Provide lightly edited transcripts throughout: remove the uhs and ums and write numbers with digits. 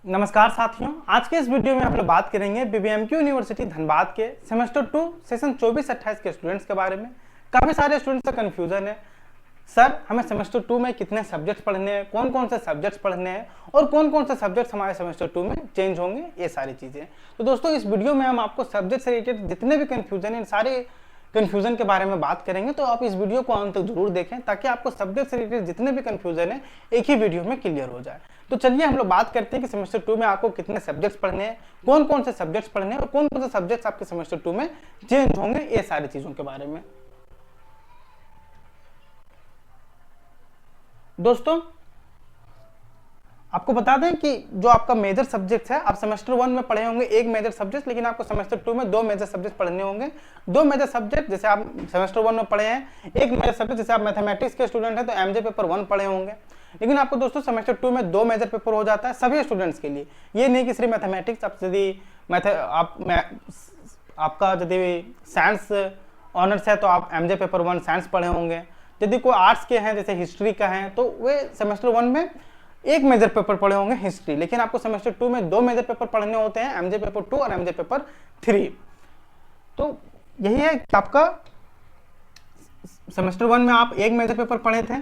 नमस्कार साथियों, आज के इस वीडियो में हम लोग बात करेंगे बीबीएमक्यू यूनिवर्सिटी धनबाद के सेमेस्टर 2 सेशन 24-28 के स्टूडेंट्स के बारे में। काफ़ी सारे स्टूडेंट्स का कन्फ्यूजन है, सर हमें सेमेस्टर 2 में कितने सब्जेक्ट्स पढ़ने हैं, कौन कौन से सब्जेक्ट्स पढ़ने हैं और कौन कौन से सब्जेक्ट्स हमारे सेमेस्टर 2 में चेंज होंगे, ये सारी चीज़ें। तो दोस्तों इस वीडियो में हम आपको सब्जेक्ट से रिलेटेड जितने भी कन्फ्यूजन है, इन सारे कन्फ्यूजन के बारे में बात करेंगे। तो आप इस वीडियो को अंत तक जरूर देखें ताकि आपको सब्जेक्ट से रिलेटेड जितने भी कन्फ्यूजन है एक ही वीडियो में क्लियर हो जाए। तो चलिए हम लोग बात करते हैं कि सेमेस्टर 2 में आपको कितने सब्जेक्ट्स पढ़ने हैं, कौन कौन से सब्जेक्ट्स पढ़ने हैं और कौन कौन से सब्जेक्ट्स आपके सेमेस्टर 2 में चेंज होंगे, ये सारी चीजों के बारे में। दोस्तों आपको बता दें कि जो आपका मेजर सब्जेक्ट है, आप सेमेस्टर 1 में पढ़े होंगे एक मेजर सब्जेक्ट, लेकिन आपको सेमेस्टर 2 में दो मेजर सब्जेक्ट पढ़ने होंगे। दो मेजर सब्जेक्ट जैसे आप सेमेस्टर 1 में पढ़े हैं, एक मेजर सब्जेक्ट जैसे आप मैथमेटिक्स के स्टूडेंट हैं तो एमजे पेपर 1 पढ़े होंगे, लेकिन आपको दोस्तों सेमेस्टर 2 में दो मेजर पेपर हो जाता है सभी स्टूडेंट्स के लिए। ये नहीं कि सिर्फ मैथमेटिक्स, आप यदि आपका यदि साइंस ऑनर्स है तो आप एमजे पेपर 1 साइंस पढ़े होंगे। यदि कोई आर्ट्स के हैं जैसे हिस्ट्री का है तो वे सेमेस्टर 1 में एक मेजर पेपर पढ़े होंगे हिस्ट्री, लेकिन आपको सेमेस्टर 2 में दो मेजर पेपर पढ़ने होते हैं, एमजे पेपर 2 और एमजे पेपर 3। तो यही है कि आपका सेमेस्टर 1 में आप एक मेजर पेपर पढ़े थे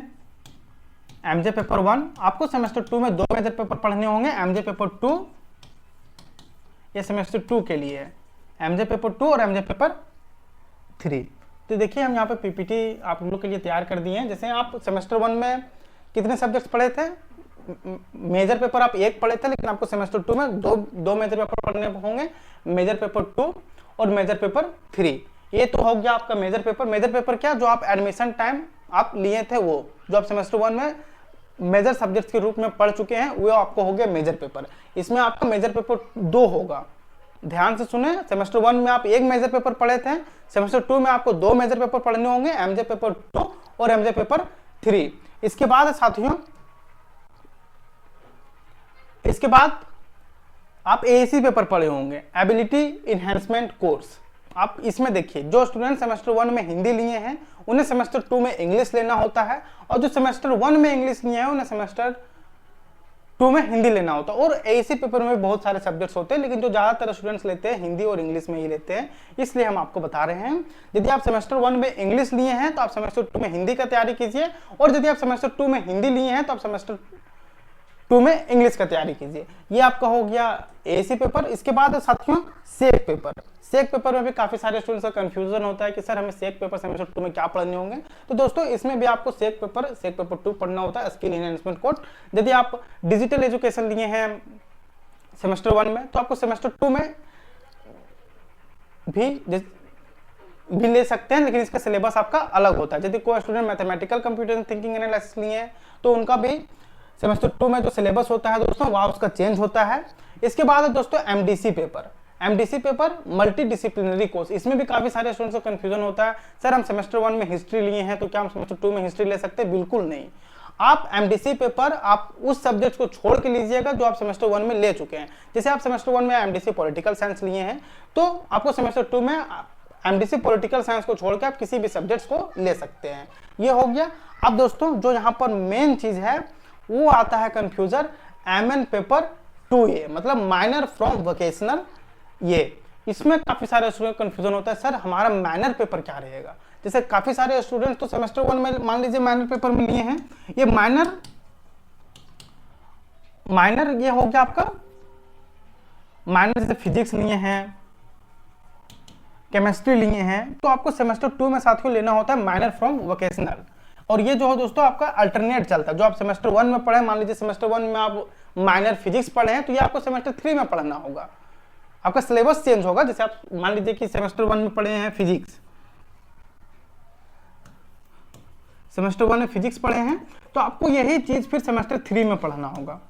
एमजे पेपर 1, आपको सेमेस्टर 2 में दो मेजर पेपर पढ़ने होंगे एमजे पेपर 2, ये सेमेस्टर 2 के लिए है, एमजे पेपर 2 और एमजे पेपर 3। तो देखिए हम यहाँ पे पीपीटी आप लोग के लिए तैयार कर दिए हैं। जैसे आप सेमेस्टर 1 में कितने सब्जेक्ट्स पढ़े थे, मेजर पेपर आप एक पढ़े थे, लेकिन आपको सेमेस्टर 2 में दो मेजर पेपर पढ़ने होंगे, मेजर पेपर 2 और मेजर पेपर 3। ये तो हो गया आपका मेजर पेपर। मेजर पेपर क्या, जो आप एडमिशन टाइम आप लिए थे, वो जो आप सेमेस्टर 1 में मेजर सब्जेक्ट के रूप में पढ़ चुके हैं वो आपको हो गया मेजर पेपर। इसमें आपका मेजर पेपर 2 होगा, ध्यान से सुने। सेमेस्टर 1 में आप एक मेजर पेपर पढ़े थे, सेमेस्टर 2 में आपको दो मेजर पेपर पढ़ने होंगे, एमजे पेपर 2 और एमजे पेपर 3। इसके बाद साथियों, इसके बाद आप एएसी पेपर पढ़े होंगे, एबिलिटी इनहेंसमेंट कोर्स। आप इसमें देखिए जो स्टूडेंट सेमेस्टर 1 में हिंदी लिए हैं उन्हें सेमेस्टर 2 में इंग्लिश लेना होता है, और जो सेमेस्टर 1 में इंग्लिश लिए हैं उन्हें सेमेस्टर 2 में हिंदी लेना होता है। और एएसी पेपर में बहुत सारे सब्जेक्ट्स होते हैं, लेकिन जो ज्यादातर स्टूडेंट्स लेते हैं हिंदी और इंग्लिश में ही लेते हैं, इसलिए हम आपको बता रहे हैं। यदि आप सेमेस्टर 1 में इंग्लिश लिए हैं तो आप सेमेस्टर 2 में हिंदी का तैयारी कीजिए, और यदि आप सेमेस्टर 2 में हिंदी लिए हैं तो आप सेमेस्टर 2 में इंग्लिश का तैयारी कीजिए। ये आपका हो गया एएसी पेपर। इसके बाद साथियों सेक पेपर। सेक पेपर में भी काफी सारे स्टूडेंट्स का कंफ्यूजन होता है कि सर हमें सेक पेपर सेमेस्टर 2 में क्या पढ़ने होंगे। तो दोस्तों इसमें भी आपको सेक पेपर 2 पढ़ना होता है, स्किल एनहांसमेंट कोर्स। यदि आप डिजिटल एजुकेशन लिए हैं सेमेस्टर 1 में तो आपको सेमेस्टर 2 में भी ले सकते हैं, लेकिन इसका सिलेबस आपका अलग होता है। यदि कोई student mathematical computer thinking analysis लिए हैं तो उनका भी सेमेस्टर 2 में जो सिलेबस होता है दोस्तों वह उसका चेंज होता है। इसके बाद है दोस्तों MDC paper. MDC paper multi disciplinary course. इसमें भी काफी सारे स्टूडेंट्स को कंफ्यूजन होता है, सर हम सेमेस्टर 1 में हिस्ट्री लिए हैं तो क्या हम सेमेस्टर 2 में हिस्ट्री ले सकते हैं? बिल्कुल नहीं। आप एमडीसी पेपर आप उस सब्जेक्ट को छोड़ के लीजिएगा जो आप सेमेस्टर 1 में ले चुके हैं। जैसे आप सेमेस्टर 1 में एमडीसी पॉलिटिकल साइंस लिए हैं तो आपको सेमेस्टर 2 में एमडीसी पॉलिटिकल साइंस को छोड़ के आप किसी भी सब्जेक्ट्स को ले सकते हैं। ये हो गया। अब दोस्तों जो यहाँ पर मेन चीज है वो आता है कंफ्यूजन एमएन पेपर 2A, मतलब माइनर फ्रॉम वोकेशनल। ये इसमें काफी सारे स्टूडेंट कंफ्यूजन होता है, सर हमारा माइनर पेपर क्या रहेगा। जैसे काफी सारे स्टूडेंट तो सेमेस्टर 1 में मान लीजिए माइनर पेपर में लिए हैं, ये माइनर ये हो गया आपका माइनर। जैसे फिजिक्स लिए हैं, केमिस्ट्री लिए हैं, तो आपको सेमेस्टर 2 में साथियों लेना होता है माइनर फ्रॉम वोकेशनल। और ये जो है दोस्तों आपका अल्टरनेट चलता है। जो आप सेमेस्टर 1 में पढ़े, मान लीजिए सेमेस्टर 1 में आप माइनर फिजिक्स पढ़े हैं तो ये आपको सेमेस्टर 3 में पढ़ना होगा, आपका सिलेबस चेंज होगा। जैसे आप मान लीजिए कि सेमेस्टर 1 में पढ़े हैं फिजिक्स, सेमेस्टर 1 में फिजिक्स पढ़े हैं तो आपको यही चीज फिर सेमेस्टर 3 में पढ़ना होगा।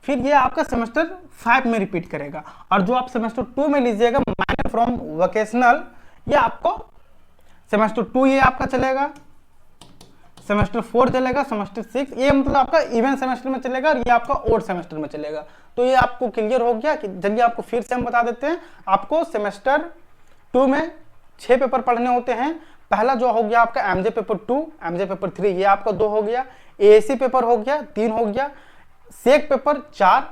फिर ये आपका सेमेस्टर 5 में रिपीट करेगा। और जो आप सेमेस्टर 2 में लीजिएगा माइनर फ्रॉम वोकेशनल, ये आपको सेमेस्टर 2 ये आपका चलेगा, सेमेस्टर 4 चलेगा, सेमेस्टर 6 ये मतलब आपका इवन सेमेस्टर में चलेगा, और ये आपका ओड सेमेस्टर में चलेगा। तो ये आपको क्लियर हो गया कि चलिए आपको फिर से हम बता देते हैं। आपको सेमेस्टर 2 में 6 पेपर पढ़ने होते हैं। पहला जो हो गया आपका एमजे पेपर 2, एमजे पेपर 3 ये आपका 2 हो गया, एएसी पेपर हो गया 3 हो गया, सेक पेपर 4,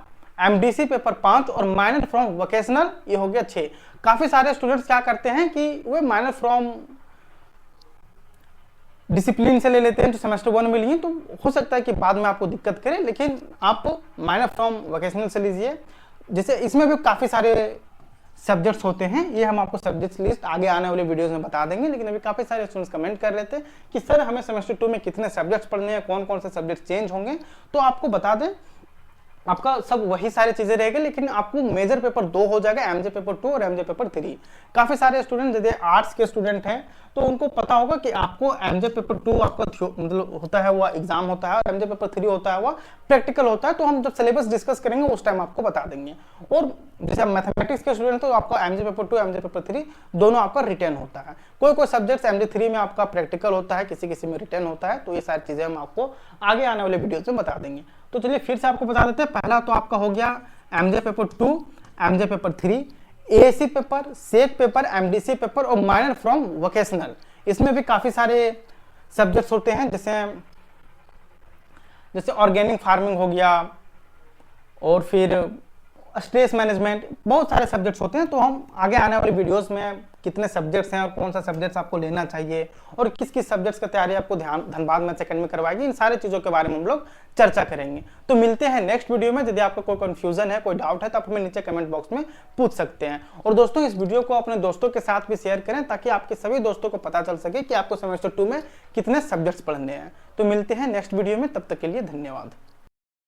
एमडीसी पेपर 5 और माइनर फ्रॉम वोकेशनल ये हो गया 6। काफी सारे स्टूडेंट्स क्या करते हैं कि वे माइनर फ्रॉम डिसिप्लिन से ले लेते हैं जो सेमेस्टर 1 में लिए, तो हो सकता है कि बाद में आपको दिक्कत करे, लेकिन आप माइनर फ्रॉम वोकेशनल से लीजिए। जैसे इसमें भी काफी सारे सब्जेक्ट्स होते हैं, ये हम आपको सब्जेक्ट्स लिस्ट आगे आने वाले वीडियोस में बता देंगे। लेकिन अभी काफी सारे स्टूडेंट्स कमेंट कर रहे थे कि सर हमें सेमेस्टर 2 में कितने सब्जेक्ट्स पढ़ने हैं, कौन कौन से सब्जेक्ट चेंज होंगे, तो आपको बता दें आपका सब वही सारी चीजें रहेगी, लेकिन आपको मेजर पेपर 2 हो जाएगा, एमजे पेपर 2 और एमजे पेपर 3। काफी सारे स्टूडेंट यदि आर्ट्स के स्टूडेंट हैं तो उनको पता होगा कि आपको एमजे पेपर 2 आपका मतलब होता है, वह एग्जाम होता है, और एमजे पेपर 3 होता है, वह प्रैक्टिकल होता है। तो हम जब सिलेबस डिस्कस करेंगे उस टाइम आपको बता देंगे। और जैसे मैथमेटिक्स के स्टूडेंट तो आपका एमजे पेपर 2 एमजे पेपर 3 दोनों आपका रिटर्न होता है। कोई कोई सब्जेक्ट एमजे 3 में आपका प्रैक्टिकल होता है, किसी किसी में रिटर्न होता है। तो ये सारी चीजें हम आपको आगे आने वाले वीडियो में बता देंगे। तो चलिए फिर से आपको बता देते हैं। पहला तो आपका हो गया MJ paper 2, MJ paper 3, AAC paper, SEC paper, MDC paper और माइनर फ्रॉम वोकेशनल। इसमें भी काफी सारे सब्जेक्ट्स होते हैं, जैसे ऑर्गेनिक फार्मिंग हो गया और फिर स्ट्रेस मैनेजमेंट, बहुत सारे सब्जेक्ट्स होते हैं। तो हम आगे आने वाली वीडियोस में कितने सब्जेक्ट्स हैं और कौन सा सब्जेक्ट्स आपको लेना चाहिए और किस किस सब्जेक्ट्स का तैयारी आपको धनबाद में सेकंड में करवाएगी, इन सारी चीज़ों के बारे में हम लोग चर्चा करेंगे। तो मिलते हैं नेक्स्ट वीडियो में। यदि आपको कोई कंफ्यूजन है, कोई डाउट है, तो आप हमें नीचे कमेंट बॉक्स में पूछ सकते हैं। और दोस्तों इस वीडियो को अपने दोस्तों के साथ भी शेयर करें ताकि आपके सभी दोस्तों को पता चल सके कि आपको सेमेस्टर 2 में कितने सब्जेक्ट्स पढ़ने हैं। तो मिलते हैं नेक्स्ट वीडियो में, तब तक के लिए धन्यवाद।